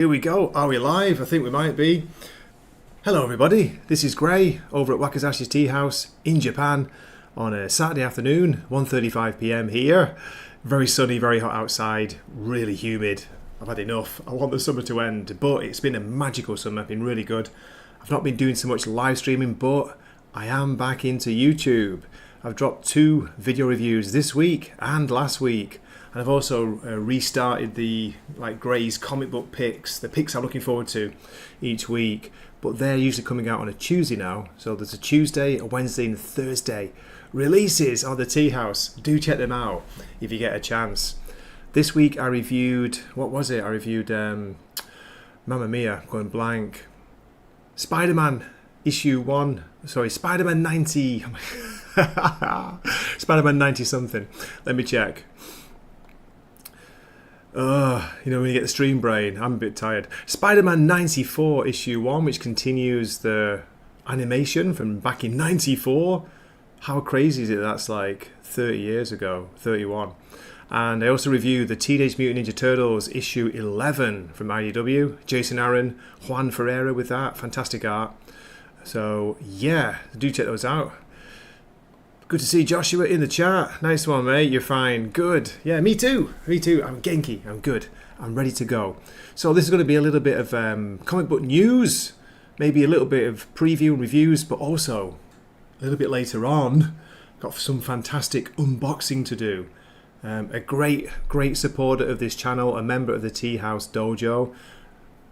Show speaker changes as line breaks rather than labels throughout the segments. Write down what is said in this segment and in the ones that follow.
Here we go. Are we live? I think we might be. Hello everybody, this is Gray over at Wakizashi's Teahouse in Japan on a Saturday afternoon, 1:35 p.m. here. Very sunny, very hot outside, really humid. I've had enough. I want the summer to end, but it's been a magical summer, been really good. I've not been doing so much live streaming, but I am back into YouTube. I've dropped 2 video reviews this week and last week. And I've also restarted the Gray's comic book picks, the picks I'm looking forward to each week. But they're usually coming out on a Tuesday now. So there's a Tuesday, a Wednesday and a Thursday releases on the Teahouse. Do check them out if you get a chance. This week I reviewed, what was it? I reviewed, Mamma Mia, going blank. Spider-Man issue 1, sorry, Spider-Man 90. Spider-Man 90 something. Let me check. When you get the stream brain, I'm a bit tired. Spider-Man 94 issue 1, which continues the animation from back in 94. How crazy is it that's like 30 years ago, 31. And I also reviewed the Teenage Mutant Ninja Turtles issue 11 from IDW. Jason Aaron, Juan Ferreira with that, fantastic art. So yeah, do check those out. Good to see Joshua in the chat. Nice one, mate. You're fine. Good. Yeah, me too. Me too. I'm genki. I'm good. I'm ready to go. So this is going to be a little bit of comic book news, maybe a little bit of preview and reviews, but also a little bit later on, got some fantastic unboxing to do. A great supporter of this channel, a member of the Teahouse Dojo,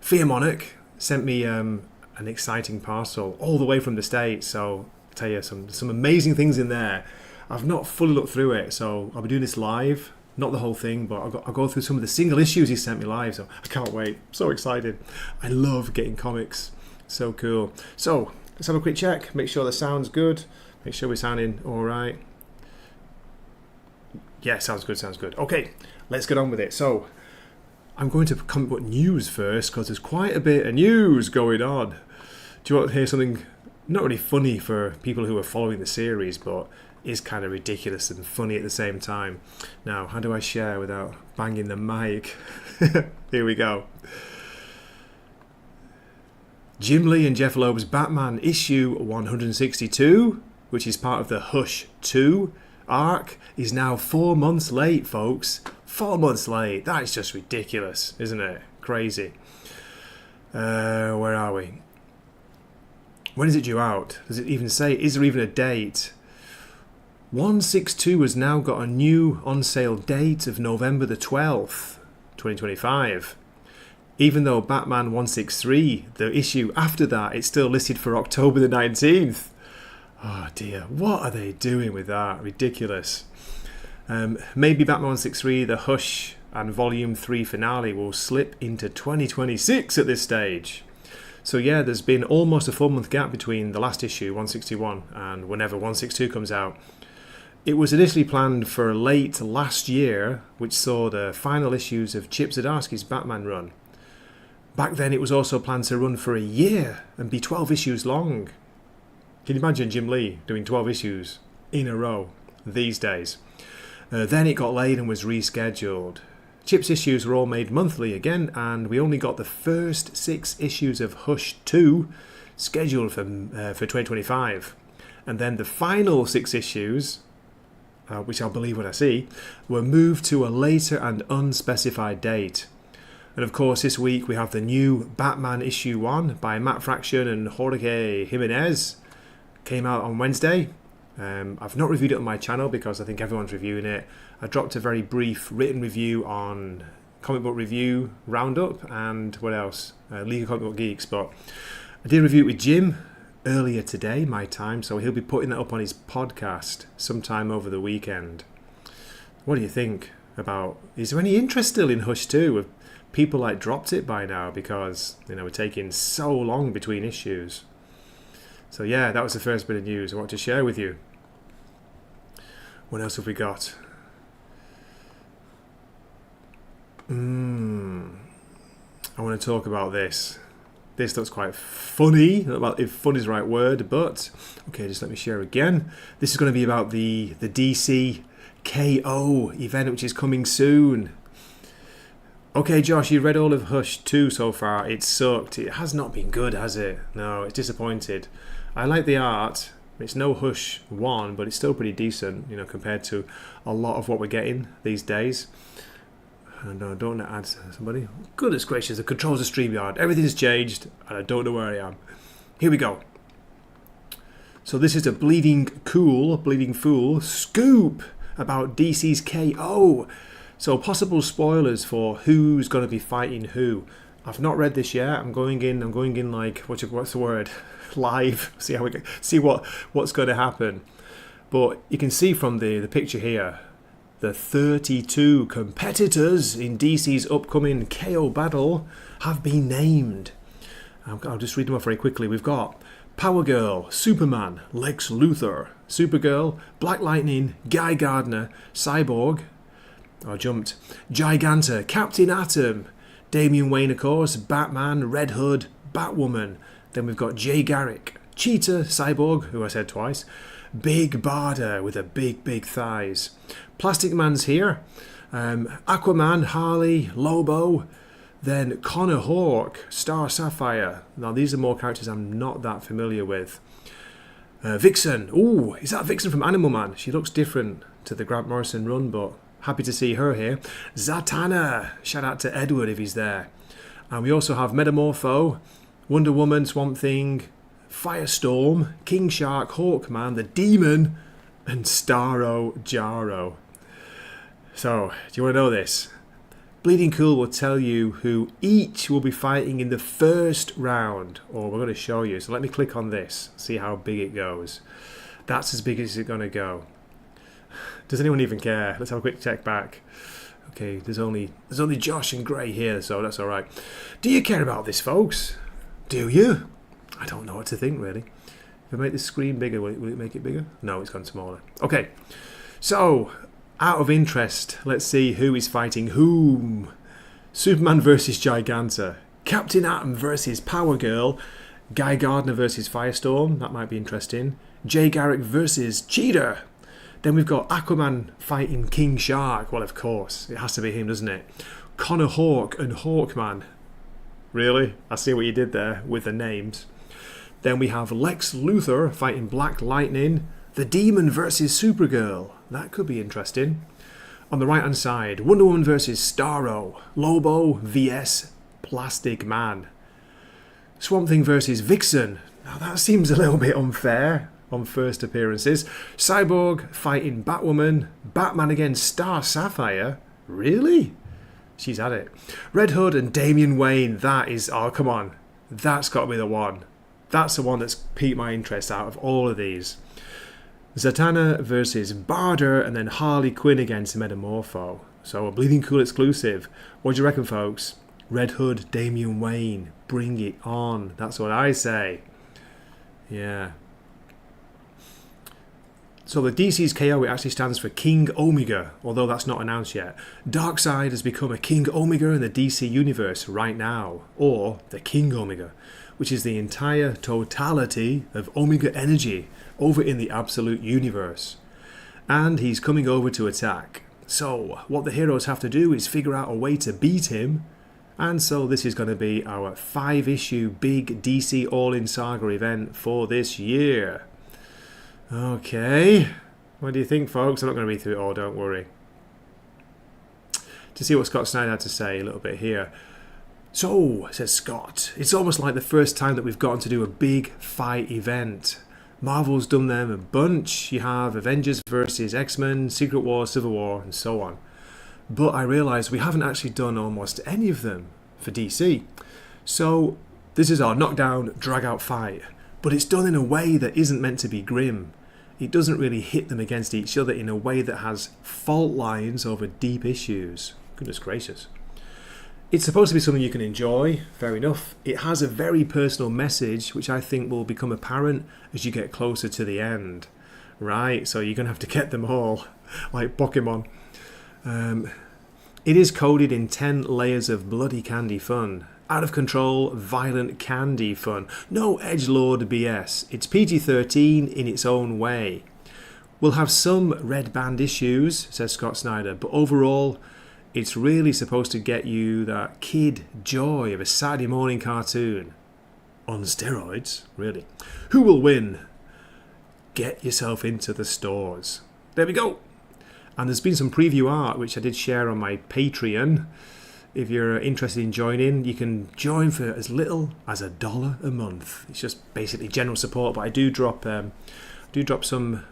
Fearmonic, sent me an exciting parcel all the way from the States. So tell you some amazing things in there. I've not fully looked through it, so I'll be doing this live, not the whole thing, but I'll go through some of the single issues he sent me live, so I can't wait. So excited. I love getting comics. So cool. So let's have a quick check, make sure the sound's good, make sure we're sounding all right. Yeah, sounds good. Okay, let's get on with it. So I'm going to comic book news first because there's quite a bit of news going on. Do you want to hear something not really funny for people who are following the series, but is kind of ridiculous and funny at the same time? Now, how do I share without banging the mic? Here we go. Jim Lee and Jeph Loeb's Batman issue 162, which is part of the HUSH2 arc, is now 4 months late, folks. 4 months late. That is just ridiculous, isn't it? Crazy. Where are we? When is it due out? Does it even say? Is there even a date? 162 has now got a new on-sale date of November the 12th, 2025. Even though Batman 163, the issue after that, it's still listed for October the 19th. Oh dear, what are they doing with that? Ridiculous. Maybe Batman 163, the Hush and Volume 3 finale will slip into 2026 at this stage. So yeah, there's been almost a 4-month gap between the last issue, 161, and whenever 162 comes out. It was initially planned for late last year, which saw the final issues of Chip Zdarsky's Batman run. Back then it was also planned to run for a year and be 12 issues long. Can you imagine Jim Lee doing 12 issues in a row these days? Then it got late and was rescheduled. Chip's issues were all made monthly again, and we only got the first 6 issues of HUSH2 scheduled for 2025. And then the final 6 issues, which I'll believe when I see, were moved to a later and unspecified date. And of course this week we have the new Batman issue 1 by Matt Fraction and Jorge Jimenez. Came out on Wednesday. I've not reviewed it on my channel because I think everyone's reviewing it. I dropped a very brief written review on Comic Book Review Roundup and what else? League of Comic Book Geeks. But I did review it with Jim earlier today, my time, so he'll be putting that up on his podcast sometime over the weekend. What do you think about, is there any interest still in HUSH2? Have people dropped it by now because we're taking so long between issues? So yeah, that was the first bit of news I want to share with you. What else have we got? I want to talk about this. This looks quite funny. Not about if fun is the right word, but okay, just let me share again. This is going to be about the DC KO event, which is coming soon. Okay, Josh, you read all of HUSH2 so far. It sucked. It has not been good, has it? No, it's disappointed. I like the art. It's no HUSH1, but it's still pretty decent, compared to a lot of what we're getting these days. And I don't want to add somebody. Goodness gracious, the controls of StreamYard. Everything's changed, and I don't know where I am. Here we go. So this is a Bleeding Fool scoop about DC's KO. So possible spoilers for who's going to be fighting who. I've not read this yet. I'm going in like what's the word? Live. See what's going to happen. But you can see from the picture here, the 32 competitors in DC's upcoming KO battle have been named. I'll just read them off very quickly. We've got Power Girl, Superman, Lex Luthor, Supergirl, Black Lightning, Guy Gardner, Cyborg. I jumped. Giganta, Captain Atom, Damian Wayne, of course, Batman, Red Hood, Batwoman. Then we've got Jay Garrick, Cheetah, Cyborg, who I said twice, Big Barda with a big thighs. Plastic Man's here, Aquaman, Harley, Lobo, then Connor Hawke, Star Sapphire. Now these are more characters I'm not that familiar with. Vixen, ooh, is that Vixen from Animal Man? She looks different to the Grant Morrison run, but happy to see her here. Zatanna, shout out to Edward if he's there. And we also have Metamorpho, Wonder Woman, Swamp Thing, Firestorm, King Shark, Hawkman, the Demon, and Starro Jarro. So, do you want to know this? Bleeding Cool will tell you who each will be fighting in the first round, or we're going to show you. So let me click on this, see how big it goes. That's as big as it's going to go. Does anyone even care? Let's have a quick check back. Okay, there's only Josh and Gray here, so that's all right. Do you care about this, folks? Do you? I don't know what to think, really. If I make the screen bigger, will it make it bigger? No, it's gone smaller. Okay, so out of interest, let's see who is fighting whom. Superman versus Giganta, Captain Atom versus Power Girl, Guy Gardner versus Firestorm. That might be interesting. Jay Garrick versus Cheetah. Then we've got Aquaman fighting King Shark. Well, of course, it has to be him, doesn't it? Connor Hawke and Hawkman. Really? I see what you did there with the names. Then we have Lex Luthor fighting Black Lightning. The Demon versus Supergirl. That could be interesting. On the right-hand side, Wonder Woman versus Starro. Lobo vs Plastic Man. Swamp Thing versus Vixen. Now that seems a little bit unfair on first appearances. Cyborg fighting Batwoman. Batman against Star Sapphire. Really? She's had it. Red Hood and Damian Wayne. That is... Oh, come on. That's got to be the one. That's the one that's piqued my interest out of all of these. Zatanna versus Barda, and then Harley Quinn against Metamorpho. So a Bleeding Cool exclusive. What do you reckon, folks? Red Hood, Damian Wayne. Bring it on. That's what I say. Yeah. So the DC's KO, it actually stands for King Omega, although that's not announced yet. Darkseid has become a King Omega in the DC universe right now, or the King Omega, which is the entire totality of Omega energy over in the Absolute Universe. And he's coming over to attack. So what the heroes have to do is figure out a way to beat him, and so this is going to be our 5-issue big DC All-In Saga event for this year. Okay, what do you think, folks? I'm not going to read through it all, don't worry. To see what Scott Snyder had to say a little bit here. So, says Scott, it's almost like the first time that we've gotten to do a big fight event. Marvel's done them a bunch. You have Avengers versus X-Men, Secret War, Civil War, and so on. But I realise we haven't actually done almost any of them for DC. So, this is our knockdown, drag-out fight. But it's done in a way that isn't meant to be grim. It doesn't really hit them against each other in a way that has fault lines over deep issues. Goodness gracious. It's supposed to be something you can enjoy, fair enough. It has a very personal message, which I think will become apparent as you get closer to the end. Right, so you're going to have to get them all, like Pokemon. It is coded in 10 layers of bloody candy fun. Out of control, violent candy fun. No edgelord BS. It's PG-13 in its own way. We'll have some red band issues, says Scott Snyder, but overall, It's really supposed to get you that kid joy of a Saturday morning cartoon. On steroids, really. Who will win? Get yourself into the stores. There we go. And there's been some preview art which I did share on my Patreon. If you're interested in joining, you can join for as little as $1 a month. It's just basically general support, but I do drop some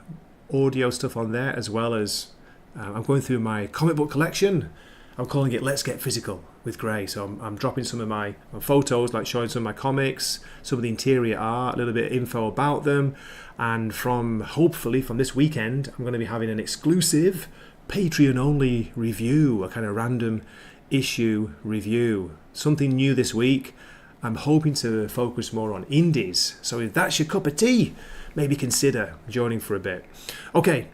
audio stuff on there, as well as I'm going through my comic book collection. I'm calling it Let's Get Physical with Gray. So I'm dropping some of my photos, like showing some of my comics, some of the interior art, a little bit of info about them. And hopefully from this weekend, I'm going to be having an exclusive Patreon-only review, a kind of random issue review. Something new this week. I'm hoping to focus more on indies. So if that's your cup of tea, maybe consider joining for a bit. Okay,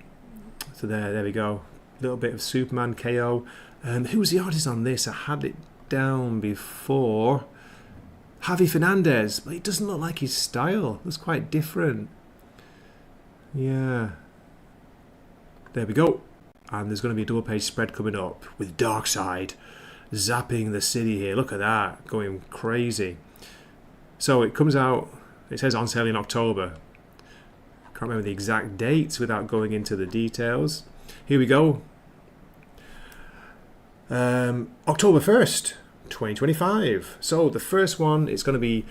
so there we go. A little bit of Superman KO. Who was the artist on this? I had it down before. Javi Fernandez, but it doesn't look like his style. It looks quite different. Yeah. There we go. And there's going to be a double page spread coming up with Darkseid zapping the city here. Look at that, going crazy. So it comes out, it says on sale in October. Can't remember the exact dates without going into the details. Here we go. October 1st, 2025. So the first one is going to be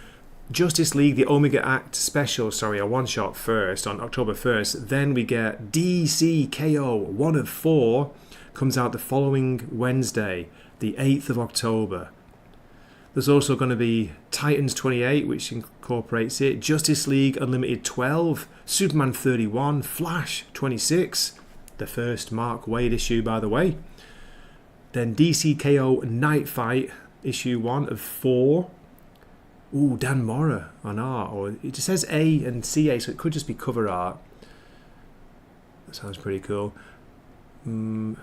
Justice League, the Omega Act special, a one-shot first on October 1st. Then we get DC KO, 1 of 4, comes out the following Wednesday, the 8th of October. There's also going to be Titans 28, which incorporates it, Justice League Unlimited 12, Superman 31, Flash 26, the first Mark Waid issue, by the way. Then DC KO Night Fight, issue 1 of 4. Ooh, Dan Mora on art, or it just says A and CA, so it could just be cover art. That sounds pretty cool. Of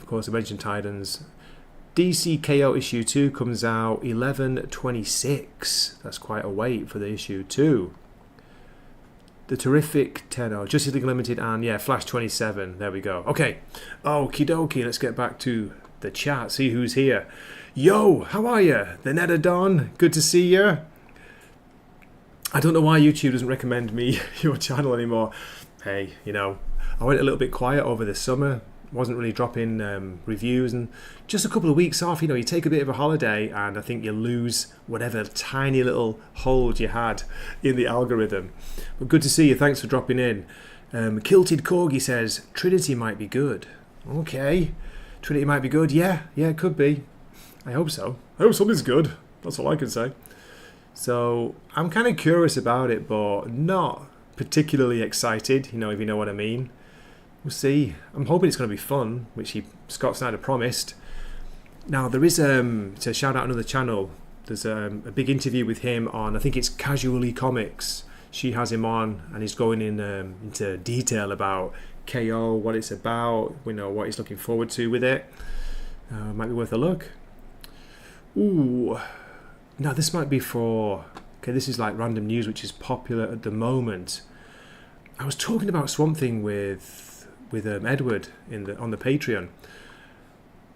course, I mentioned Titans. DC KO issue 2 comes out 11/26. That's quite a wait for the issue 2. The Terrific 10, Justice League Limited, and Flash 27. There we go. Okay, okie dokie, let's get back to the chat, see who's here. Yo, how are you? The Neda Don, good to see you. I don't know why YouTube doesn't recommend me your channel anymore. Hey, I went a little bit quiet over the summer, wasn't really dropping reviews, and just a couple of weeks off, you take a bit of a holiday, and I think you lose whatever tiny little hold you had in the algorithm. But good to see you, thanks for dropping in. Kilted Corgi says, Trinity might be good. Okay, Trinity might be good, yeah, it could be. I hope so. I hope something's good. That's all I can say. So I'm kind of curious about it, but not particularly excited, if you know what I mean. We'll see. I'm hoping it's going to be fun, which Scott Snyder promised. Now, there is, to shout out another channel, there's a big interview with him on, I think it's Casually Comics. She has him on, and he's going into detail about KO, what it's about, what he's looking forward to with it. Might be worth a look. Ooh, now this might be for, this is like random news which is popular at the moment. I was talking about Swamp Thing with Edward on the Patreon.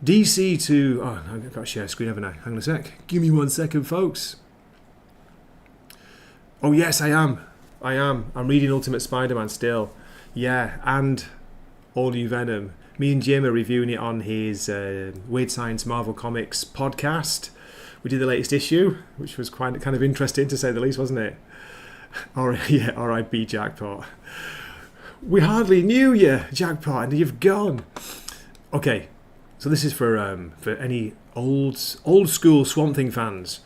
DC to, I've got to share a screen, haven't I? Hang on a sec. Give me 1 second, folks. Oh yes, I am. I'm reading Ultimate Spider-Man still. Yeah, and All New Venom. Me and Jim are reviewing it on his Weird Science Marvel Comics podcast. We did the latest issue, which was kind of interesting to say the least, wasn't it? R.I.P. Jackpot. We hardly knew you, Jackpot, and you've gone. Okay, so this is for any old school Swamp Thing fans.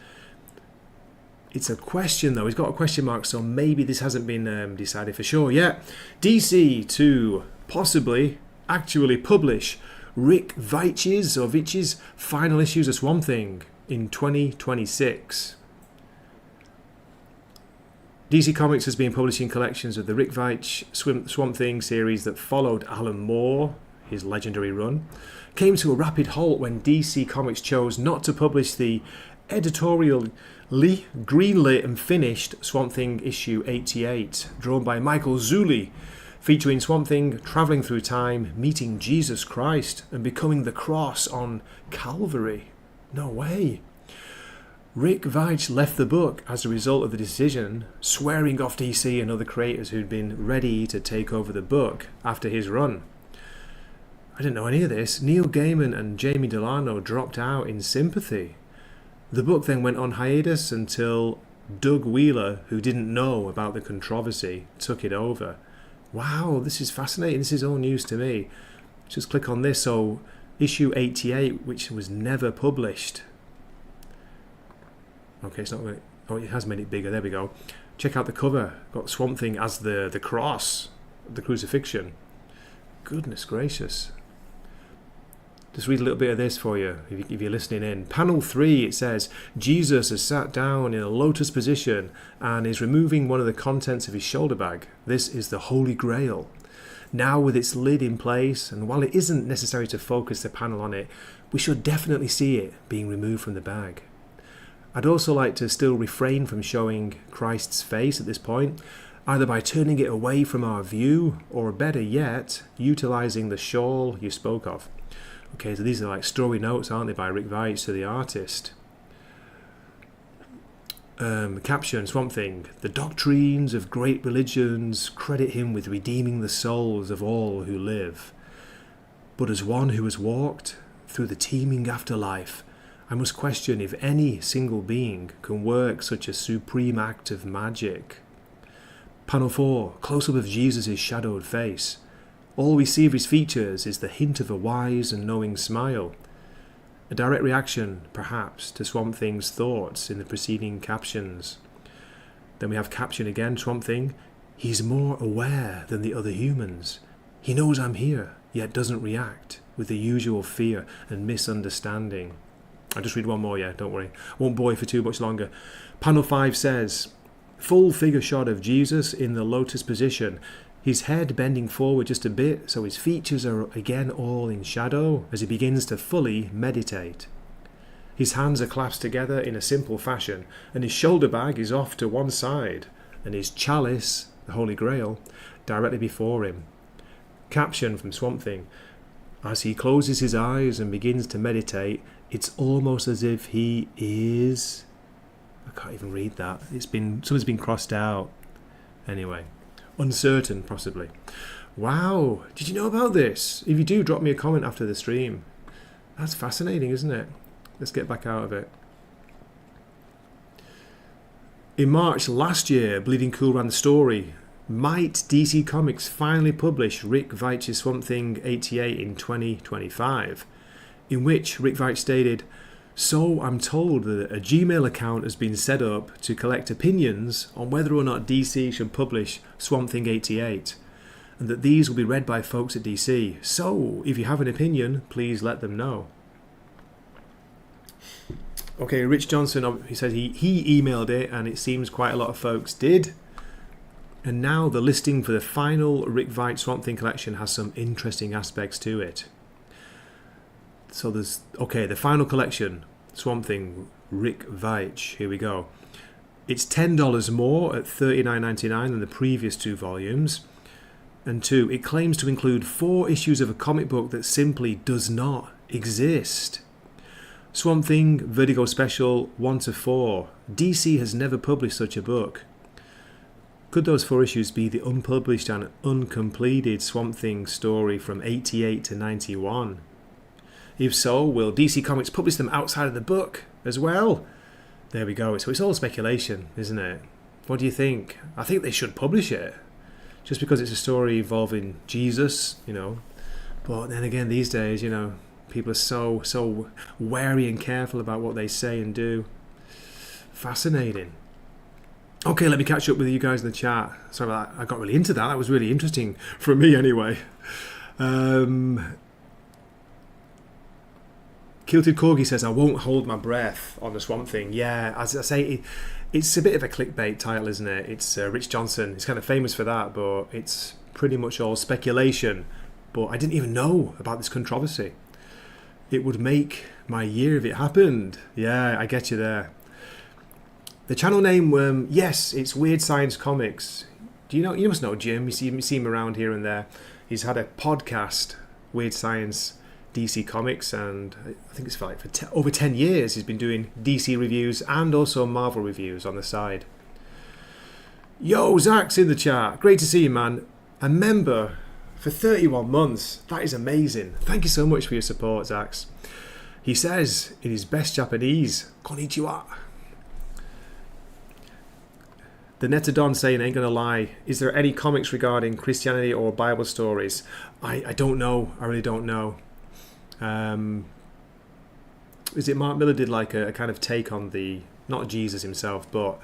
It's a question though. He's got a question mark, so maybe this hasn't been decided for sure yet. DC to possibly actually publish Rick Veitch's final issues of Swamp Thing in 2026. DC Comics has been publishing collections of the Rick Veitch Swamp Thing series that followed Alan Moore, his legendary run, came to a rapid halt when DC Comics chose not to publish the editorially greenlit and finished Swamp Thing issue 88, drawn by Michael Zulli, featuring Swamp Thing travelling through time, meeting Jesus Christ, and becoming the cross on Calvary. No way. Rick Veitch left the book as a result of the decision, swearing off DC and other creators who'd been ready to take over the book after his run. I didn't know any of this. Neil Gaiman and Jamie Delano dropped out in sympathy. The book then went on hiatus until Doug Wheeler, who didn't know about the controversy, took it over. Wow, this is fascinating. This is all news to me. Just click on this. So, issue 88, which was never published. Okay, it's not really... Oh, it has made it bigger. There we go. Check out the cover. Got Swamp Thing as the cross, the crucifixion. Goodness gracious. Just read a little bit of this for you, if you're listening in. Panel 3, it says, Jesus has sat down in a lotus position and is removing one of the contents of his shoulder bag. This is the Holy Grail. Now with its lid in place, and while it isn't necessary to focus the panel on it, we should definitely see it being removed from the bag. I'd also like to still refrain from showing Christ's face at this point, either by turning it away from our view, or better yet, utilising the shawl you spoke of. Okay, so these are like story notes, aren't they, by Rick Veitch to the artist. Caption, Swamp Thing. The doctrines of great religions credit him with redeeming the souls of all who live. But as one who has walked through the teeming afterlife, I must question if any single being can work such a supreme act of magic. Panel 4, close-up of Jesus' shadowed face. All we see of his features is the hint of a wise and knowing smile. A direct reaction, perhaps, to Swamp Thing's thoughts in the preceding captions. Then we have caption again, Swamp Thing. He's more aware than the other humans. He knows I'm here, yet doesn't react with the usual fear and misunderstanding. I'll just read one more, yeah, don't worry. Won't bore you for too much longer. Panel 5 says, full figure shot of Jesus in the lotus position. His head bending forward just a bit, so his features are again all in shadow as he begins to fully meditate. His hands are clasped together in a simple fashion, and his shoulder bag is off to one side, and his chalice, the Holy Grail, directly before him. Caption from Swamp Thing. As he closes his eyes and begins to meditate, it's almost as if he is... I can't even read that. Something's been crossed out. Anyway. Uncertain, possibly. Wow, did you know about this? If you do, drop me a comment after the stream. That's fascinating, isn't it? Let's get back out of it. In March last year, Bleeding Cool ran the story. Might DC Comics finally publish Rick Veitch's Swamp Thing 88 in 2025? In which Rick Veitch stated, so I'm told that a Gmail account has been set up to collect opinions on whether or not DC should publish Swamp Thing 88, and that these will be read by folks at DC. So, if you have an opinion, please let them know. Okay, Rich Johnson, he says he emailed it, and it seems quite a lot of folks did. And now the listing for the final Rick Veitch Swamp Thing collection has some interesting aspects to it. So there's, okay, the final collection, Swamp Thing, Rick Veitch, here we go. It's $10 more at $39.99 than the previous two volumes. And 2, it claims to include 4 issues of a comic book that simply does not exist. Swamp Thing, Vertigo Special, 1-4. DC has never published such a book. Could those 4 issues be the unpublished and uncompleted Swamp Thing story from 88 to 91? If so, will DC Comics publish them outside of the book as well? There we go. So it's all speculation, isn't it? What do you think? I think they should publish it. Just because it's a story involving Jesus, you know. But then again, these days, you know, people are so wary and careful about what they say and do. Fascinating. Okay, let me catch up with you guys in the chat. Sorry about that. I got really into that. That was really interesting for me anyway. Kilted Corgi says, I won't hold my breath on the Swamp Thing. Yeah, as I say, it's a bit of a clickbait title, isn't it? It's Rich Johnson. He's kind of famous for that, but it's pretty much all speculation. But I didn't even know about this controversy. It would make my year if it happened. Yeah, I get you there. The channel name, yes, it's Weird Science Comics. You must know Jim. You see him around here and there. He's had a podcast, Weird Science DC Comics, and I think it's for over 10 years he's been doing DC reviews and also Marvel reviews on the side. Yo, Zach's in the chat. Great to see you, man. A member for 31 months. That is amazing. Thank you so much for your support, Zach. He says in his best Japanese, Konnichiwa. The Netadon saying, ain't gonna lie, is there any comics regarding Christianity or Bible stories? I don't know. I really don't know. Is it Mark Miller did like a kind of take on the, not Jesus himself, but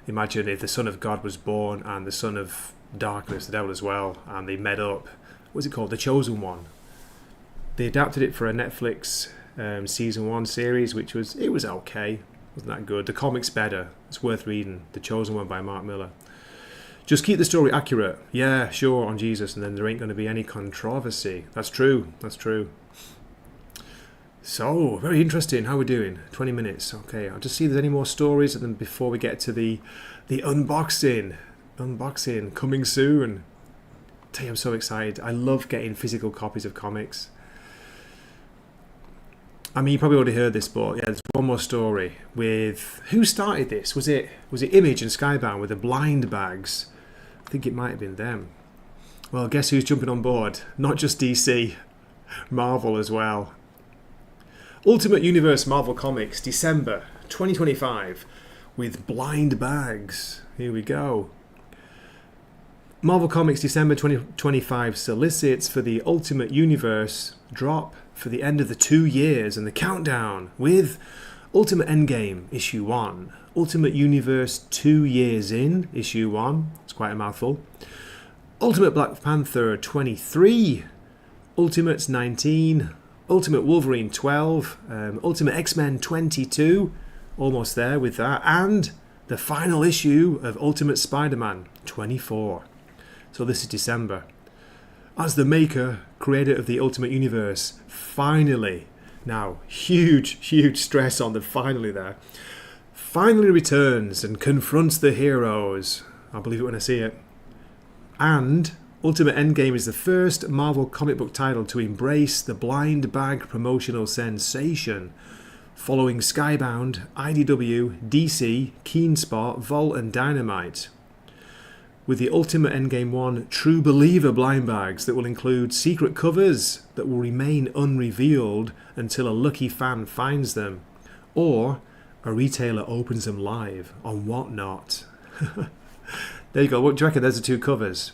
imagine if the Son of God was born and the Son of Darkness, the devil as well, and they met up. What's it called? The Chosen One. They adapted it for a Netflix season 1 series, which was okay. Wasn't that good? The comic's better. It's worth reading. The Chosen One by Mark Miller. Just keep the story accurate. Yeah, sure, on Jesus, and then there ain't going to be any controversy. That's true. That's true. So, very interesting. How we're doing? 20 minutes. Okay, I'll just see if there's any more stories and then before we get to the unboxing. Unboxing coming soon. Tell you, I'm so excited. I love getting physical copies of comics. I mean, you probably already heard this, but yeah, there's one more story with who started this? Was it Image and Skybound with the blind bags? I think it might have been them. Well, guess who's jumping on board? Not just DC, Marvel as well. Ultimate Universe Marvel Comics, December 2025, with blind bags. Here we go. Marvel Comics December 2025 solicits for the Ultimate Universe drop for the end of the 2 years and the countdown with Ultimate Endgame issue 1, Ultimate Universe 2 years in issue 1, it's quite a mouthful, Ultimate Black Panther 23, Ultimates 19, Ultimate Wolverine 12, Ultimate X-Men 22, almost there with that, and the final issue of Ultimate Spider-Man 24. So this is December. As the maker, creator of the Ultimate Universe, finally, now huge stress on the finally there, finally returns and confronts the heroes. I'll believe it when I see it. And Ultimate Endgame is the first Marvel comic book title to embrace the blind bag promotional sensation, following Skybound, IDW, DC, Keenspot, Vault and Dynamite. With the Ultimate Endgame 1 True Believer blind bags that will include secret covers that will remain unrevealed until a lucky fan finds them, or a retailer opens them live on Whatnot. There you go. What do you reckon? There's the 2 covers.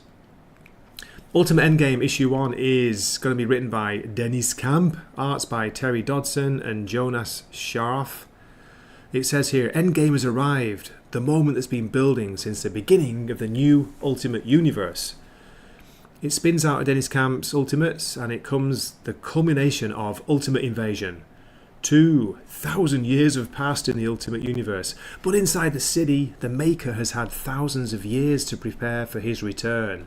Ultimate Endgame issue 1 is going to be written by Dennis Camp, arts by Terry Dodson and Jonas Scharf. It says here, Endgame has arrived, the moment that's been building since the beginning of the new Ultimate Universe. It spins out of Dennis Camp's Ultimates, and it comes the culmination of Ultimate Invasion. 2,000 years have passed in the Ultimate Universe, but inside the city, the Maker has had thousands of years to prepare for his return.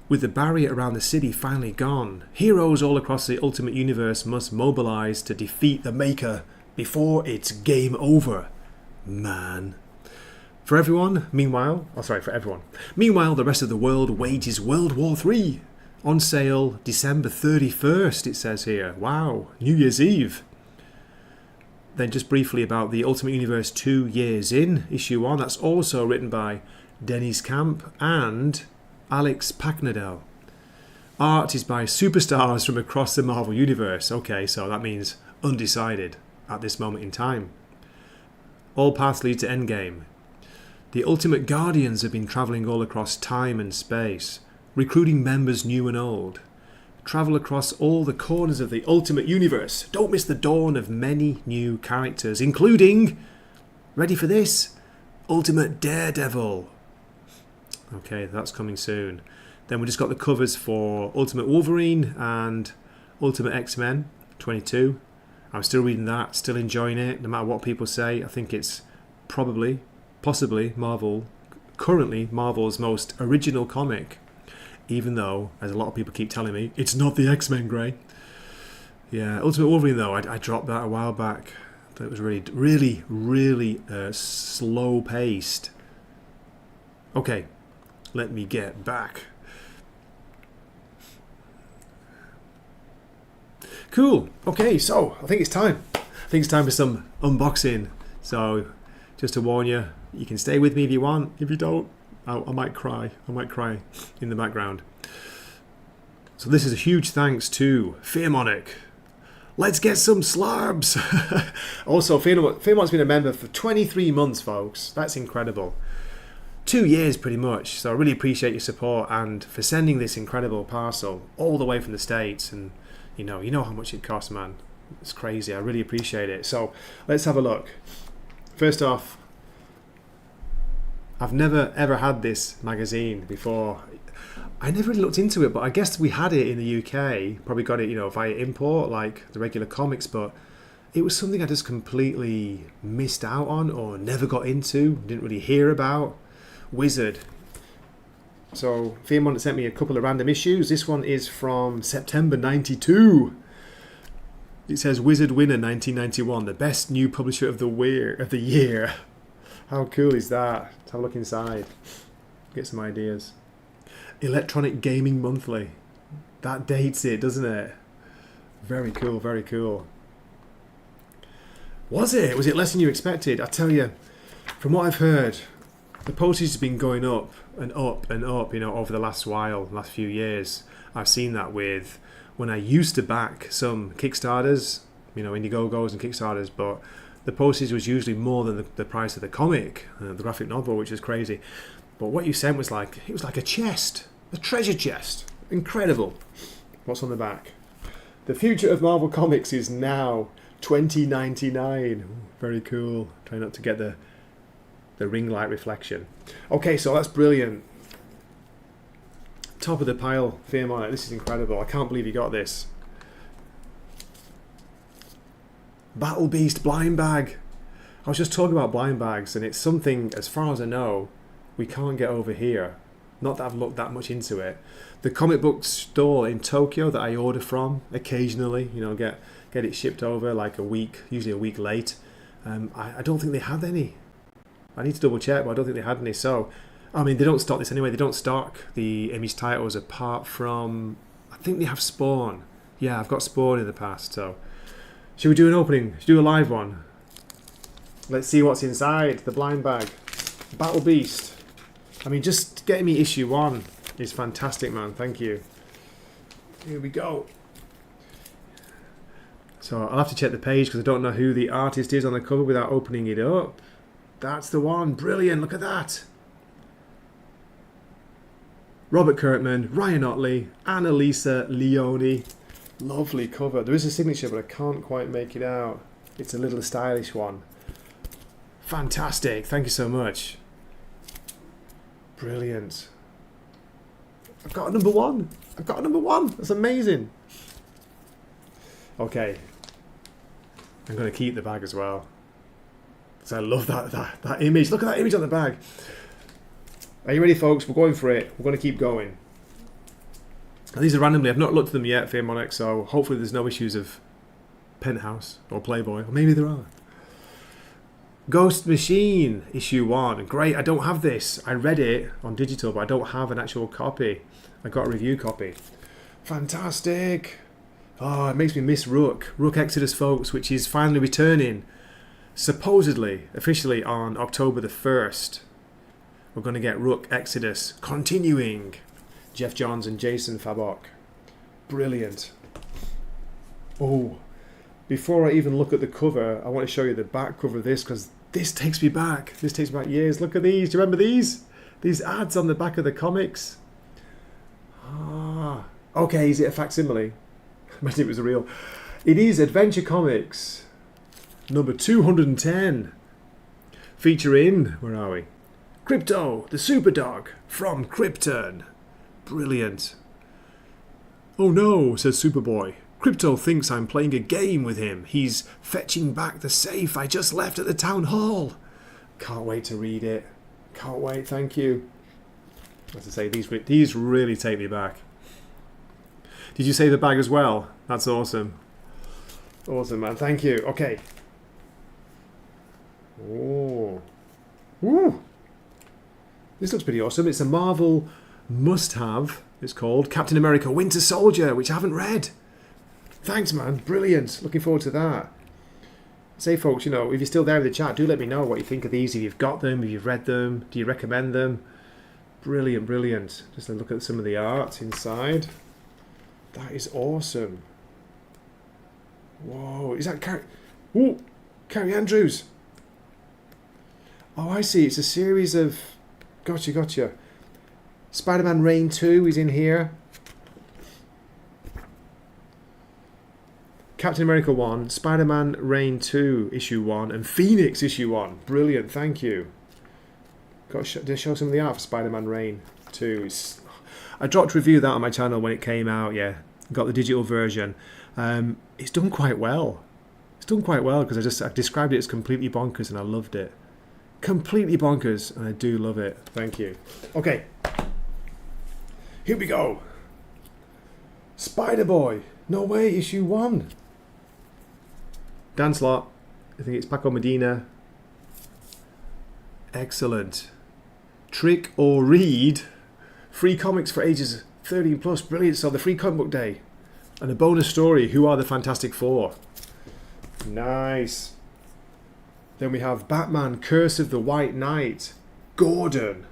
With the barrier around the city finally gone, heroes all across the Ultimate Universe must mobilize to defeat the Maker before it's game over. Man. For everyone, meanwhile, the rest of the world wages World War III. On sale December 31st, it says here. Wow, New Year's Eve. Then just briefly about the Ultimate Universe 2 years in, issue 1. That's also written by Dennis Camp and Alex Packnadel. Art is by superstars from across the Marvel Universe. Okay, so that means undecided at this moment in time. All paths lead to Endgame. The Ultimate Guardians have been travelling all across time and space, recruiting members new and old. Travel across all the corners of the Ultimate Universe. Don't miss the dawn of many new characters, including, ready for this, Ultimate Daredevil. Okay, that's coming soon. Then we just got the covers for Ultimate Wolverine and Ultimate X-Men 22. I'm still reading that, still enjoying it, no matter what people say. I think it's possibly currently Marvel's most original comic, even though, as a lot of people keep telling me, it's not the X-Men, Grey. Yeah, Ultimate Wolverine though, I dropped that a while back. That was really slow paced. Okay, Let me get back. Cool. Okay, so I think it's time. I think it's time for some unboxing. So just to warn you, you can stay with me if you want. If you don't, I might cry. I might cry in the background. So this is a huge thanks to Fearmonic. Let's get some slabs. Also, Fearmonic's been a member for 23 months, folks. That's incredible. 2 years pretty much. So I really appreciate your support and for sending this incredible parcel all the way from the States. And you know how much it costs, man. It's crazy. I really appreciate it. So let's have a look. First off, I've never ever had this magazine before. I never really looked into it, but I guess we had it in the UK. Probably got it, via import, like the regular comics, but it was something I just completely missed out on or never got into, didn't really hear about. Wizard. So Fearmonic sent me a couple of random issues. This one is from September 92. It says Wizard winner 1991, the best new publisher of the year. How cool is that? Let's have a look inside. Get some ideas. Electronic Gaming Monthly. That dates it, doesn't it? Very cool, very cool. Was it less than you expected? I tell you, from what I've heard, the postage has been going up and up and up, over the last few years. I've seen that with when I used to back some Kickstarters, Indiegogos and Kickstarters, but the postage was usually more than the price of the comic, the graphic novel, which is crazy. But what you sent was like a chest, a treasure chest. Incredible. What's on the back? The future of Marvel Comics is now 2099. Ooh, very cool. Try not to get the ring light reflection. Okay, so that's brilliant. Top of the pile, Fearmonic. This is incredible. I can't believe you got this. Battle Beast blind bag. I was just talking about blind bags, and it's something, as far as I know, we can't get over here. Not that I've looked that much into it. The comic book store in Tokyo that I order from occasionally, get it shipped over like a week, usually a week late. I don't think they had any. I need to double check, but I don't think they had any. So, they don't stock this anyway. They don't stock the Image titles apart from, I think they have Spawn. Yeah, I've got Spawn in the past. So, should we do an opening? Should we do a live one? Let's see what's inside the blind bag. Battle Beast. Just getting me issue 1 is fantastic, man. Thank you. Here we go. So I'll have to check the page because I don't know who the artist is on the cover without opening it up. That's the one. Brilliant. Look at that. Robert Kirkman, Ryan Otley, Annalisa Leone. Lovely cover. There is a signature, but I can't quite make it out. It's a little stylish one. Fantastic. Thank you so much. Brilliant. I've got a number 1. I've got a number 1. That's amazing. Okay. I'm going to keep the bag as well. So I love that image. Look at that image on the bag. Are you ready, folks? We're going for it. We're going to keep going. And these are randomly. I've not looked at them yet, Fearmonic, so hopefully there's no issues of Penthouse or Playboy. Or maybe there are. Ghost Machine, issue 1. Great, I don't have this. I read it on digital, but I don't have an actual copy. I got a review copy. Fantastic. Oh, it makes me miss Rook. Rook Exodus, folks, which is finally returning, supposedly, officially on October the 1st. We're going to get Rook Exodus continuing. Jeph Johns and Jason Fabok. Brilliant. Oh, before I even look at the cover, I want to show you the back cover of this because this takes me back. This takes me back years. Look at these. Do you remember these? These ads on the back of the comics. Ah, okay. Is it a facsimile? Imagine it was real. It is Adventure Comics number 210. Featuring, where are we? Crypto, the Superdog from Krypton. Brilliant. Oh no, says Superboy. Crypto thinks I'm playing a game with him. He's fetching back the safe I just left at the town hall. Can't wait to read it. Can't wait, thank you. As I say, these really take me back. Did you save the bag as well? That's awesome. Awesome, man. Thank you. Okay. Oh. Woo. This looks pretty awesome. It's a Marvel must-have. It's called Captain America Winter Soldier, which I haven't read. Thanks, man. Brilliant. Looking forward to that. Say, folks, you know, if you're still there in the chat, do let me know what you think of these. If you've got them, if you've read them, do you recommend them? Brilliant, brilliant. Just a look at some of the art inside. That is awesome. Whoa, is that Carrie Andrews? Oh, I see. It's a series of... Gotcha. Spider-Man Reign 2 is in here. Captain America 1, Spider-Man Reign 2 issue 1, and Phoenix issue 1. Brilliant, thank you. Did I show some of the art for Spider-Man Reign 2? I dropped a review of that on my channel when it came out, yeah. Got the digital version. It's done quite well. It's done quite well because I described it as completely bonkers and I loved it. Completely bonkers, and I do love it. Thank you. Okay. Here we go. Spider-Boy. No way, issue 1. Dan Slott. I think it's Paco Medina. Excellent. Trick or read. Free comics for ages 13 plus. Brilliant. So the free comic book day. And a bonus story. Who are the Fantastic Four? Nice. Then we have Batman, Curse of the White Knight. Gordon.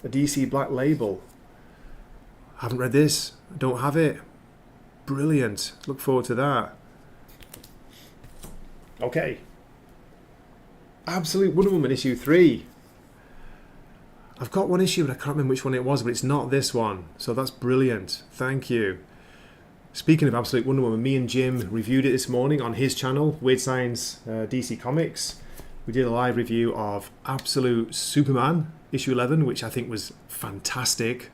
A DC Black Label. Haven't read this. I don't have it. Brilliant. Look forward to that. Okay. Absolute Wonder Woman issue 3. I've got one issue, but I can't remember which one it was, but it's not this one. So that's brilliant. Thank you. Speaking of Absolute Wonder Woman, me and Jim reviewed it this morning on his channel, Weird Science DC Comics. We did a live review of Absolute Superman, issue 11, which I think was fantastic,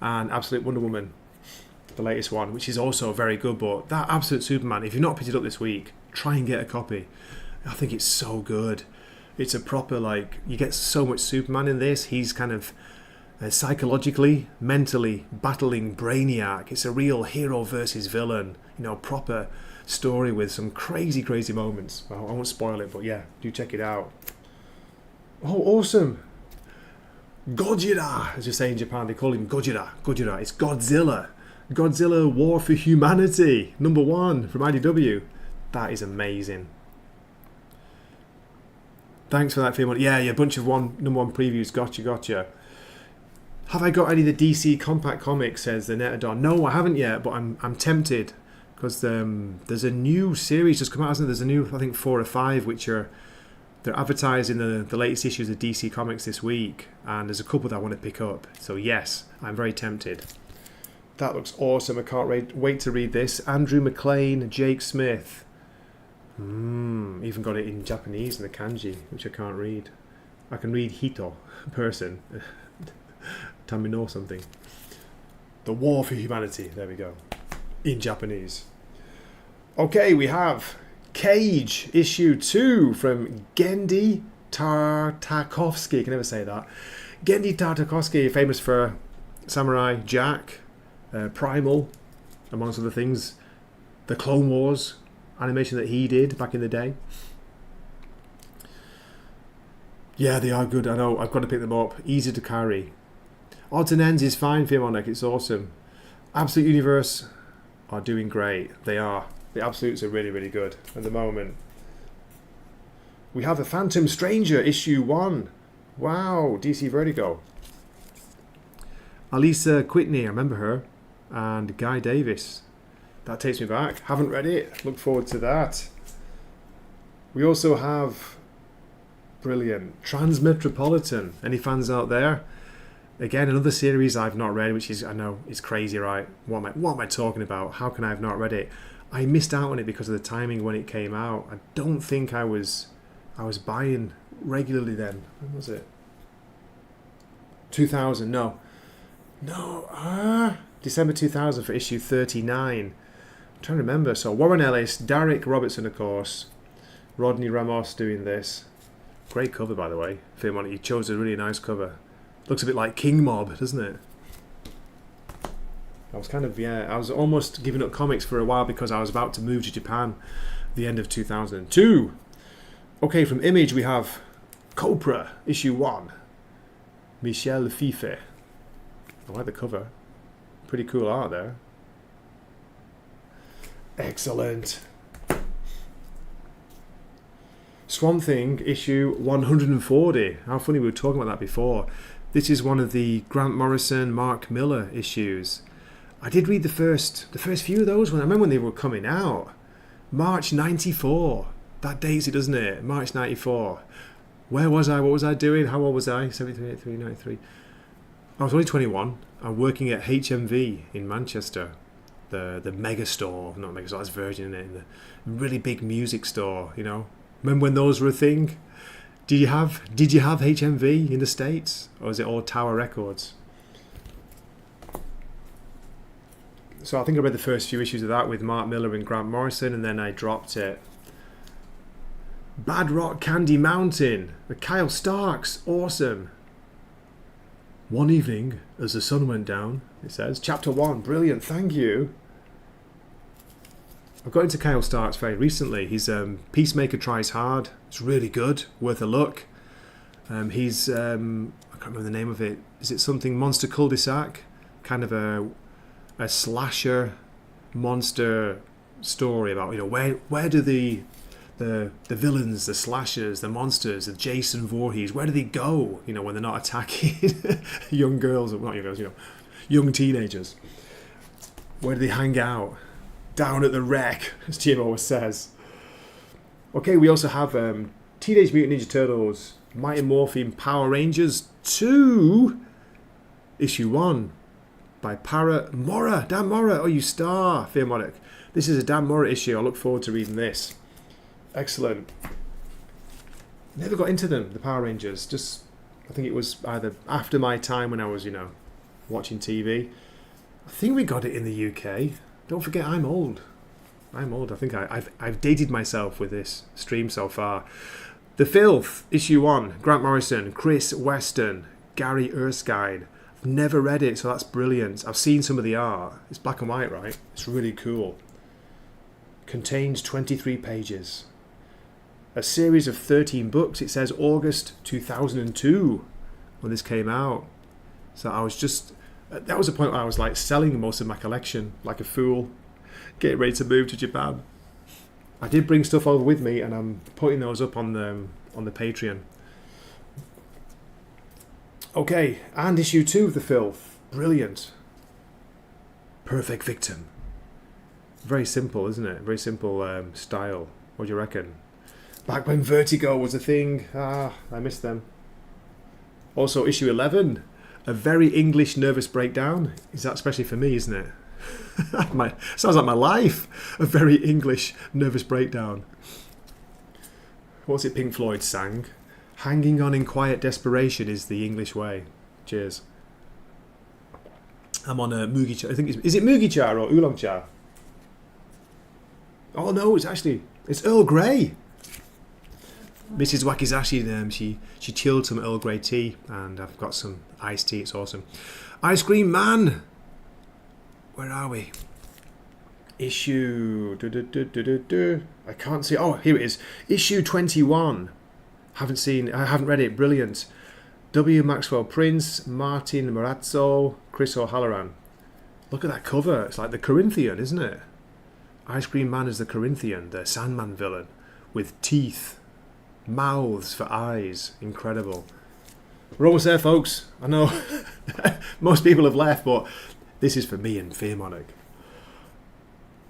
and Absolute Wonder Woman, the latest one, which is also very good. But that Absolute Superman, if you've not picked it up this week, try and get a copy. I think it's so good. It's a proper, like, you get so much Superman in this. He's kind of psychologically, mentally battling Brainiac. It's a real hero versus villain, you know, proper story with some crazy moments. Well, I won't spoil it, but yeah, do check it out. Oh, awesome. Gojira, as you say in Japan, they call him Gojira. It's Godzilla. Godzilla War for Humanity, #1 from IDW. That is amazing. Thanks for that, Phil. Yeah, a bunch of #1 previews. Gotcha. Have I got any of the DC Compact Comics, says the Netadon. No, I haven't yet, but I'm tempted. Because there's a new series just come out, hasn't there? There's a new, I think, 4 or 5, which they're advertising the latest issues of DC Comics this week. And there's a couple that I want to pick up. So yes, I'm very tempted. That looks awesome. I can't wait to read this. Andrew McLean, Jake Smith. Even got it in Japanese in the kanji, which I can't read. I can read Hito, person. Tamino something. The War for Humanity. There we go. In Japanese. Okay, we have Cage issue 2 from Gendy Tartakovsky. I can never say that. Gendy Tartakovsky, famous for Samurai Jack, Primal, amongst other things. The Clone Wars animation that he did back in the day. Yeah, they are good. I know. I've got to pick them up. Easy to carry. Odds and Ends is fine, Fiamonic. It's awesome. Absolute Universe are doing great. They are. The Absolutes are really good at the moment. We have The Phantom Stranger, issue 1. Wow, DC Vertigo. Alisa Whitney, I remember her. And Guy Davis. That takes me back. Haven't read it. Look forward to that. We also have... Brilliant. Transmetropolitan. Any fans out there? Again, another series I've not read, which is, I know, it's crazy, right? What am I talking about? How can I have not read it? I missed out on it because of the timing when it came out. I don't think I was buying regularly then. When was it? 2000, no. December 2000 for issue 39. I'm trying to remember. So Warren Ellis, Derek Robertson, of course. Rodney Ramos doing this. Great cover, by the way. He chose a really nice cover. Looks a bit like King Mob, doesn't it? I was almost giving up comics for a while because I was about to move to Japan at the end of 2002. Okay, from Image we have Copra, issue 1. Michel Fife. I like the cover. Pretty cool art there. Excellent. Swamp Thing issue 140. How funny, we were talking about that before. This is one of the Grant Morrison, Mark Miller issues. I did read the first few of those when I remember when they were coming out. March 94. That dates it, doesn't it? March 94. Where was I? What was I doing? How old was I? 73, 83, 93. I was only 21. I'm working at HMV in Manchester. The mega store, not mega store, that's Virgin, isn't it? The really big music store, you know. Remember when those were a thing? Did you have HMV in the States? Or was it all Tower Records? So I think I read the first few issues of that with Mark Miller and Grant Morrison, and then I dropped it. Bad Rock Candy Mountain with Kyle Starks, awesome. One evening, as the sun went down, it says, Chapter 1, brilliant, thank you. I've got into Kyle Starks very recently. He's Peacemaker Tries Hard. It's really good, worth a look. He's, I can't remember the name of it. Is it something Monster Cul-de-sac? Kind of a slasher monster story about, you know, where do the villains, the slashers, the monsters, the Jason Voorhees, where do they go, you know, when they're not attacking young girls, or not young girls, you know, young teenagers? Where do they hang out? Down at the wreck, as Jim always says. Okay, we also have Teenage Mutant Ninja Turtles, Mighty Morphin Power Rangers 2, issue 1, by Dan Mora, oh you star, Fearmonic. This is a Dan Mora issue, I look forward to reading this. Excellent. Never got into them, the Power Rangers. Just, I think it was either after my time when I was, you know, watching TV. I think we got it in the UK. Don't forget, I'm old. I think I've dated myself with this stream so far. The Filth, issue 1. Grant Morrison, Chris Weston, Gary Erskine. I've never read it, so that's brilliant. I've seen some of the art. It's black and white, right? It's really cool. Contains 23 pages. A series of 13 books. It says August 2002 when this came out. So I was just... That was a point where I was like selling most of my collection like a fool, getting ready to move to Japan. I did bring stuff over with me, and I'm putting those up on the Patreon. Okay, and issue 2 of The Filth. Brilliant. Perfect Victim. Very simple, isn't it? Very simple style. What do you reckon? Back when Vertigo was a thing. I missed them. Also, issue 11. A very English nervous breakdown. Is that especially for me, isn't it? Sounds like my life. A very English nervous breakdown. What's it Pink Floyd sang? Hanging on in quiet desperation is the English way. Cheers. I'm on a Mugi Cha. I think is it Mugi Cha or Oolong Cha? Oh no, it's Earl Grey. Mrs. Wakizashi, she chilled some Earl Grey tea, and I've got some iced tea. It's awesome. Ice Cream Man. Where are we? Issue. I can't see. Oh, here it is. Issue 21. I haven't read it. Brilliant. W. Maxwell Prince, Martin Morazzo, Chris O'Halloran. Look at that cover. It's like the Corinthian, isn't it? Ice Cream Man is the Corinthian, the Sandman villain, with teeth. Mouths for eyes. Incredible. We're almost there, folks. I know most people have left, but this is for me and Fearmonic.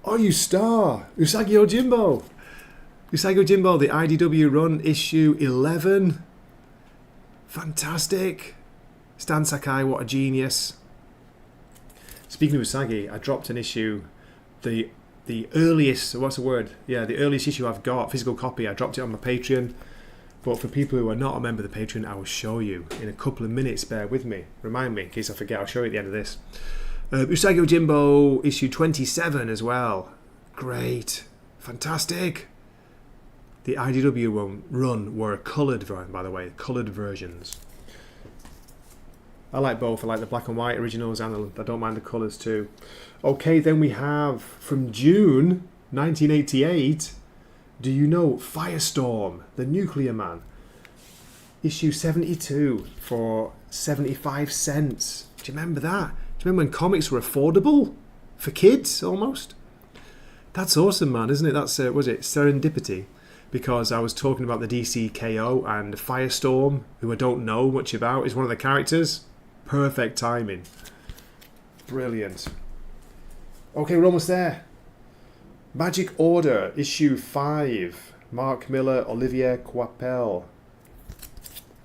Oh, you star! Usagi Yojimbo! Usagi Yojimbo, the IDW run, issue 11. Fantastic. Stan Sakai, what a genius. Speaking of Usagi, I dropped an issue, the earliest, what's the word? Yeah, the earliest issue I've got, physical copy. I dropped it on my Patreon. But for people who are not a member of the Patreon, I will show you in a couple of minutes. Bear with me. Remind me in case I forget. I'll show you at the end of this. Usagi Yojimbo, issue 27 as well. Great. Fantastic. The IDW run were a coloured version, by the way. Coloured versions. I like both. I like the black and white originals, and I don't mind the colours too. Okay, then we have from June 1988. Do you know Firestorm, the Nuclear Man? Issue 72 for 75 cents. Do you remember that? Do you remember when comics were affordable? For kids, almost? That's awesome, man, isn't it? That's, was it serendipity? Because I was talking about the DC KO, and Firestorm, who I don't know much about, is one of the characters. Perfect timing. Brilliant. Okay, we're almost there. Magic Order, issue 5. Mark Miller, Olivier Coipel.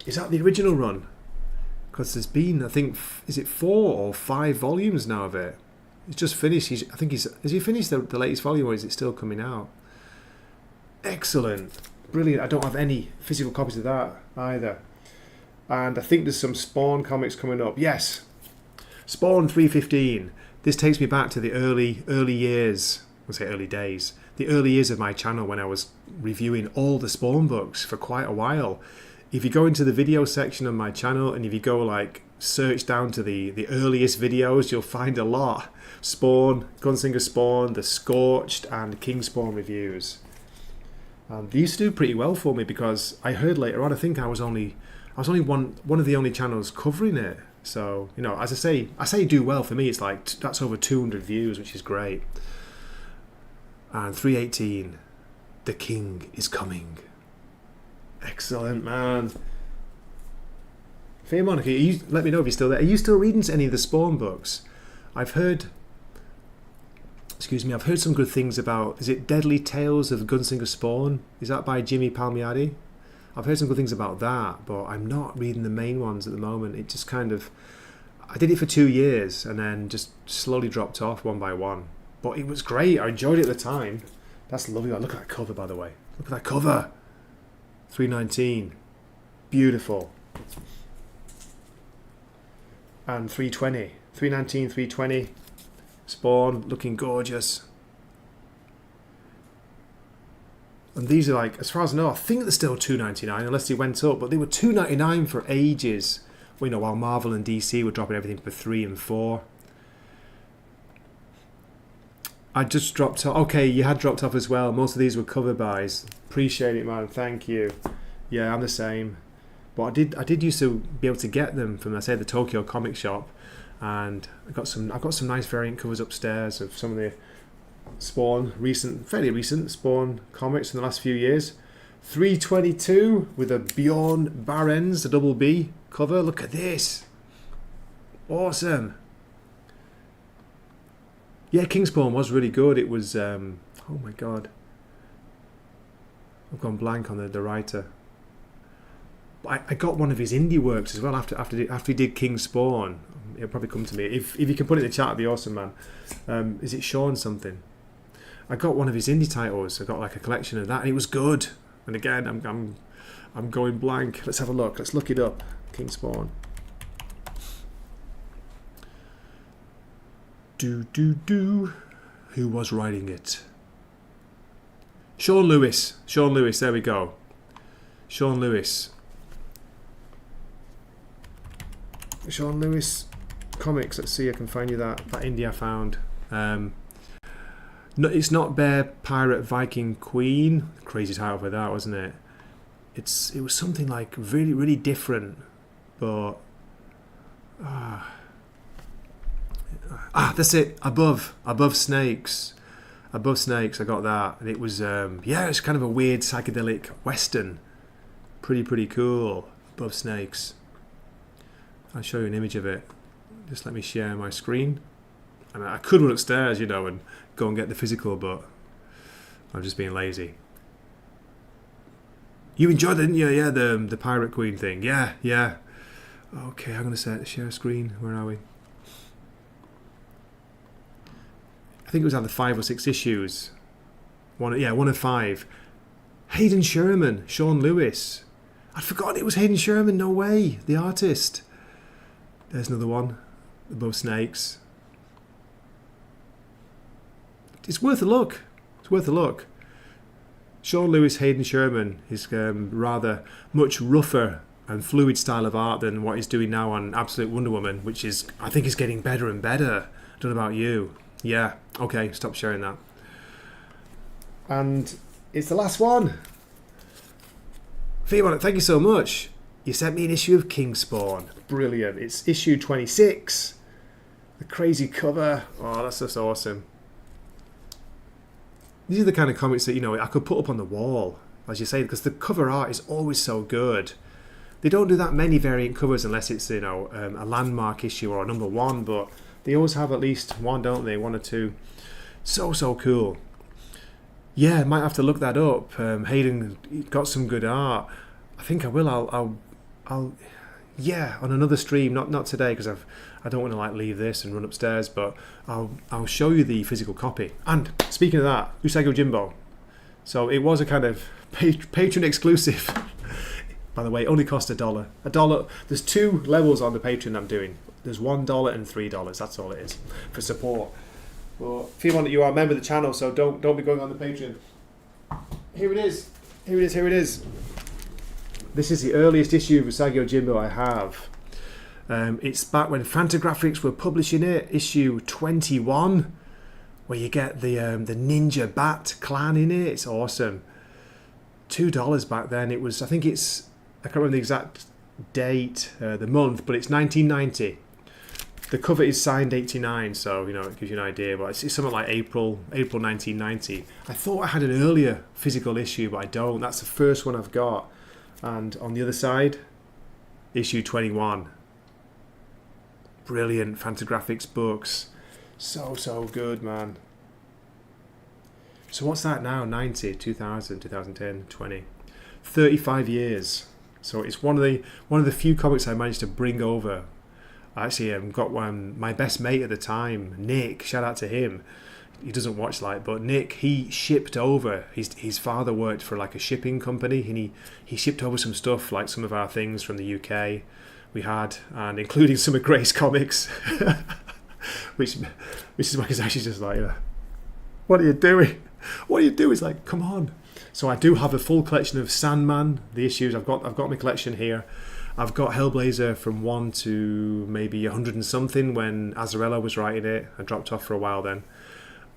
Is that the original run? Because there's been, I think, is it 4 or 5 volumes now of it? He's just finished. Has he finished the latest volume, or is it still coming out? Excellent. Brilliant. I don't have any physical copies of that either. And I think there's some Spawn comics coming up. Yes. Spawn 315. This takes me back to the early years. I'll say early days. The early years of my channel when I was reviewing all the Spawn books for quite a while. If you go into the video section of my channel, and if you go like search down to the earliest videos, you'll find a lot. Spawn, Gunslinger Spawn, the Scorched, and King Spawn reviews. And they used to do pretty well for me, because I heard later on, I think I was only one of the only channels covering it. So, you know, as I say do well. For me, it's like that's over 200 views, which is great. And 318, the King is coming. Excellent, man. Faye Monica, let me know if you're still there. Are you still reading any of the Spawn books? I've heard some good things about, is it Deadly Tales of Gunslinger Spawn? Is that by Jimmy Palmiotti? I've heard some good things about that, but I'm not reading the main ones at the moment. It just kind of, I did it for 2 years and then just slowly dropped off one by one. But it was great. I enjoyed it at the time. That's lovely. Look at that cover, by the way. Look at that cover. 319. Beautiful. And 320. 319, 320. Spawn, looking gorgeous. And these are like, as far as I know, I think they're still $2.99 unless they went up, but they were $2.99 for ages. Well, you know, while Marvel and DC were dropping everything for $3 and $4. I just dropped off. Okay, you had dropped off as well. Most of these were cover buys. Appreciate it, man. Thank you. Yeah, I'm the same. But I did used to be able to get them from, I say, the Tokyo comic shop, and I've got some nice variant covers upstairs of some of the Spawn fairly recent Spawn comics in the last few years. 322 with a Bjorn Barends, the double B cover. Look at this. Awesome. Yeah, King Spawn was really good. It was oh my god, I've gone blank on the writer. I got one of his indie works as well after he did King Spawn. It'll probably come to me. If you can put it in the chat, it'd be awesome, man. Is it Sean something? I got one of his indie titles. I got like a collection of that, and it was good. And again, I'm going blank. Let's have a look. Let's look it up. King Spawn. Who was writing it? Sean Lewis. Sean Lewis. There we go. Sean Lewis. Sean Lewis comics. Let's see. I can find you that indie I found. No, it's not Bear Pirate Viking Queen. Crazy title for that, wasn't it? It was something like really, really different, but that's it. Above Snakes. Above Snakes. I got that, and it was yeah, it's kind of a weird psychedelic western. Pretty cool. Above Snakes. I'll show you an image of it. Just let me share my screen. And I could run upstairs, you know, and go and get the physical, but I'm just being lazy. You enjoyed it, didn't you? Yeah, the Pirate Queen thing. Yeah. Okay, I'm going to share a screen. Where are we? I think it was either 5 or 6 issues. One of 5. Hayden Sherman, Sean Lewis. I'd forgotten it was Hayden Sherman. No way. The artist. There's another one. Above Snakes. It's worth a look. It's worth a look. Sean Lewis, Hayden Sherman is rather much rougher and fluid style of art than what he's doing now on Absolute Wonder Woman, which is, I think, is getting better and better. I don't know about you. Yeah. Okay, stop sharing that. And it's the last one. Fiona, thank you so much. You sent me an issue of Kingspawn. Brilliant. It's issue 26. The crazy cover. Oh, that's just awesome. These are the kind of comics that, you know, I could put up on the wall, as you say, because the cover art is always so good. They don't do that many variant covers unless it's, you know, a landmark issue or a number one, but they always have at least one, don't they? One or two. So cool. Yeah, might have to look that up. Hayden got some good art. I think I will. I'll yeah, on another stream, not today because I don't want to like leave this and run upstairs, but I'll show you the physical copy. And speaking of that, Usagi Yojimbo. So it was a kind of Patreon exclusive. By the way, it only cost $1. $1. There's 2 levels on the Patreon I'm doing. There's $1 and $3. That's all it is for support. But if you are a member of the channel, so don't be going on the Patreon. Here it is. This is the earliest issue of Usagi Yojimbo I have. It's back when Fantagraphics were publishing it, issue 21, where you get the Ninja Bat clan in it. It's awesome. $2 back then. It was, I can't remember the exact date, the month, but it's 1990. The cover is signed 89, so, you know, it gives you an idea. But it's something like April 1990. I thought I had an earlier physical issue, but I don't. That's the first one I've got. And on the other side, issue 21. Brilliant Fantagraphics books. So good, man. So what's that now? 90, 2000, 2010, 20. 35 years. So it's one of the few comics I managed to bring over. I actually got my best mate at the time, Nick, shout out to him. He doesn't watch but Nick, he shipped over. His father worked for like a shipping company, and he shipped over some stuff, like some of our things from the UK we had, and including some of Grace comics, which is Wakizashi's just like, what are you doing? What are you doing? It's like, come on. So I do have a full collection of Sandman, the issues. I've got my collection here. I've got Hellblazer from 1 to maybe 100 and something when Azzarello was writing it. I dropped off for a while then.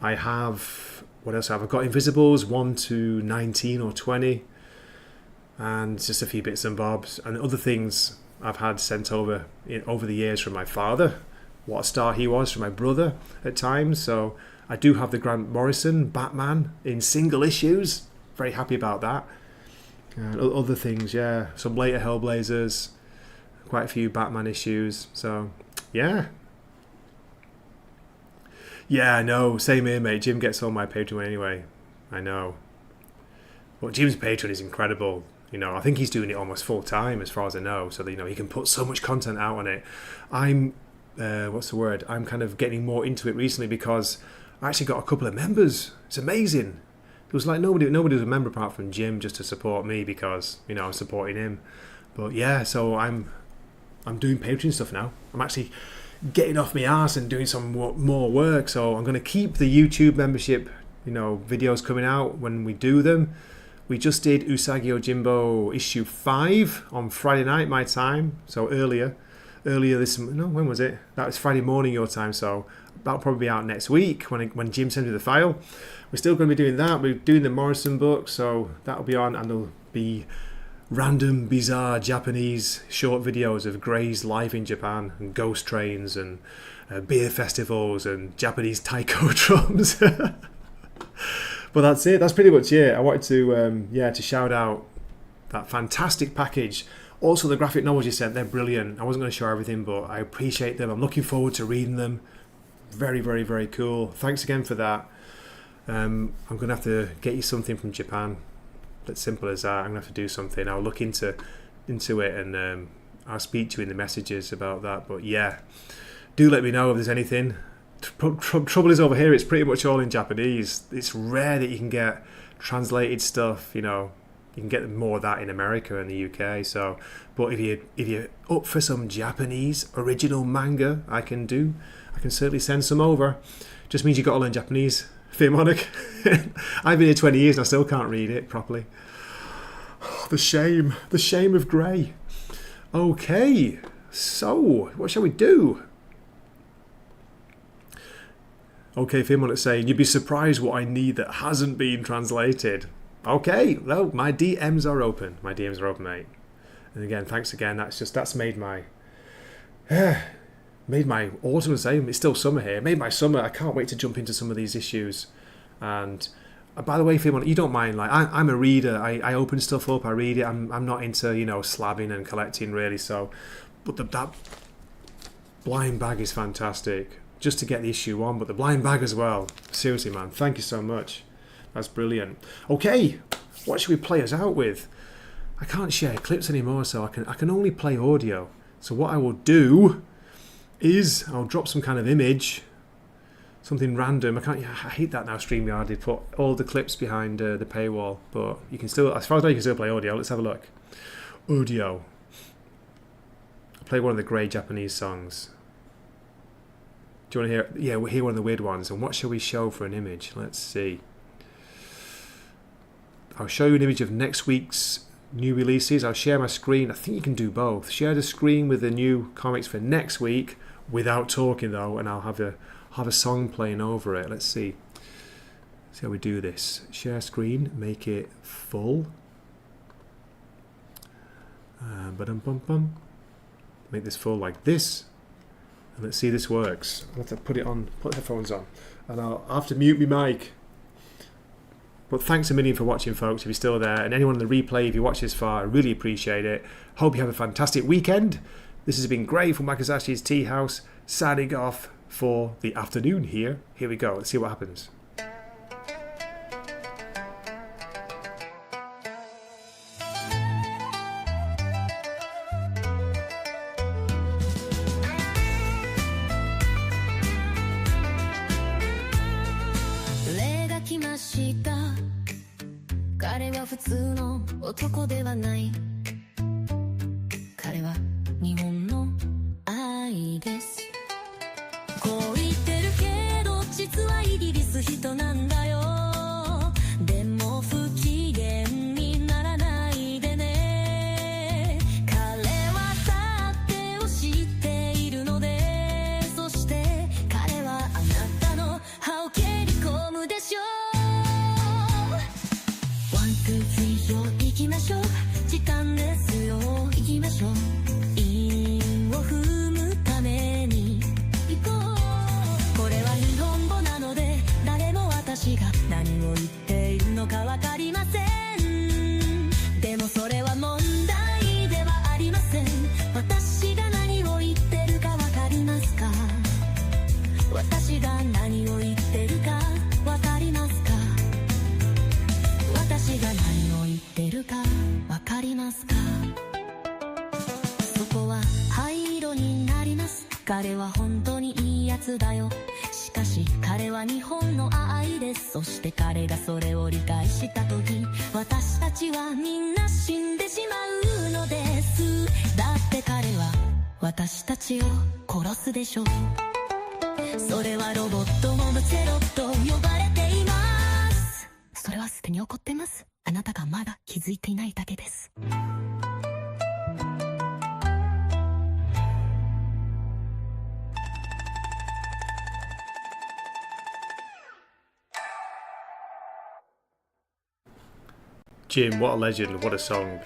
I have, what else have I got? Invisibles 1 to 19 or 20. And just a few bits and bobs. And other things I've had sent over over the years from my father. What a star he was, from my brother at times. So I do have the Grant Morrison Batman in single issues. Very happy about that. And other things, yeah. Some later Hellblazers. Quite a few Batman issues. So, yeah. Yeah, I know. Same here, mate. Jim gets all my Patreon anyway. I know. But Jim's Patreon is incredible. You know, I think he's doing it almost full time, as far as I know. So that, you know, he can put so much content out on it. I'm kind of getting more into it recently because I actually got a couple of members. It's amazing. It was like nobody was a member apart from Jim, just to support me because, you know, I'm supporting him. But yeah, so I'm doing Patreon stuff now. I'm actually getting off my arse and doing some more work. So I'm going to keep the YouTube membership, you know, videos coming out when we do them. We just did Usagi Yojimbo issue 5 on Friday night my time. So earlier when was it? That was Friday morning your time. So that'll probably be out next week when Jim sends me the file. We're still going to be doing that. We're doing the Morrison book, so that'll be on, and there'll be random, bizarre Japanese short videos of Gray's life in Japan, and ghost trains, and beer festivals, and Japanese taiko drums. But that's it. That's pretty much it. I wanted to shout out that fantastic package. Also, the graphic novels you sent, they're brilliant. I wasn't going to show everything, but I appreciate them. I'm looking forward to reading them. Very, very, very cool. Thanks again for that. I'm going to have to get you something from Japan. That's simple as that. I'm going to have to do something. I'll look into it, and I'll speak to you in the messages about that. But yeah, do let me know if there's anything. Trouble is over here, it's pretty much all in Japanese. It's rare that you can get translated stuff, you know. You can get more of that in America and the UK. So, but if you're up for some Japanese original manga, I can certainly send some over. Just means you got to learn Japanese. Philharmonic. I've been here 20 years and I still can't read it properly. The shame of Grey. Okay, so what shall we do? Okay, Philharmonic's saying you'd be surprised what I need that hasn't been translated. Okay, well, my DMs are open. My DMs are open, mate. And again, thanks again. That's made my autumn. It's still summer here. Made my summer. I can't wait to jump into some of these issues. And by the way, if you don't mind, like I'm a reader. I open stuff up. I read it. I'm not into slabbing and collecting really. So, but that blind bag is fantastic. Just to get the issue on, but the blind bag as well. Seriously, man. Thank you so much. That's brilliant. Okay, what should we play us out with? I can't share clips anymore, so I can only play audio. So what I will do is I'll drop some kind of image, something random. I hate that now. StreamYard, they put all the clips behind the paywall, but you can still, as far as I know, you can still play audio. Let's have a look. Audio. I'll play one of the great Japanese songs. Do you want to hear? Yeah, we'll hear one of the weird ones. And what shall we show for an image? Let's see. I'll show you an image of next week's new releases. I'll share my screen. I think you can do both. Share the screen with the new comics for next week without talking though, and I'll have a song playing over it. Let's see how we do this. Share screen, make it full. Make this full like this, and let's see if this works. I'll have to put the headphones on, and I'll have to mute my mic. But thanks a million for watching, folks, if you're still there. And anyone in the replay, if you watch this far, I really appreciate it. Hope you have a fantastic weekend. This has been Gray from Wakizashi's Teahouse, signing off for the afternoon here. Here we go. Let's see what happens.
彼は普通の男ではない。彼は日本の愛です。こう言ってるけど実はイギリス人なんだよ。でも不機嫌にならないでね。彼はだってを知っているので、そして彼はあなたの歯を蹴り込むでしょう。行きましょう、時間ですよ、行きましょう。韻を踏むために行こう。これは日本語なので誰も私が何を言っているのか分かりません。でもそれは問題ではありません。私が何を言ってるか分かりますか？私が何を言ってるか分かりますか？私が何を言ってるかわかりますか？そこは灰色になります。彼は本当にいいやつだよ。しかし彼は日本の愛です。そして彼がそれを理解した時、私たちはみんな死んでしまうのです。だって彼は私たちを殺すでしょう。それはロボットモブゼロと呼ばれています。それはすでに起こってます。あなたがまだ気づいていないだけです。
Jim, what a legend, what a song.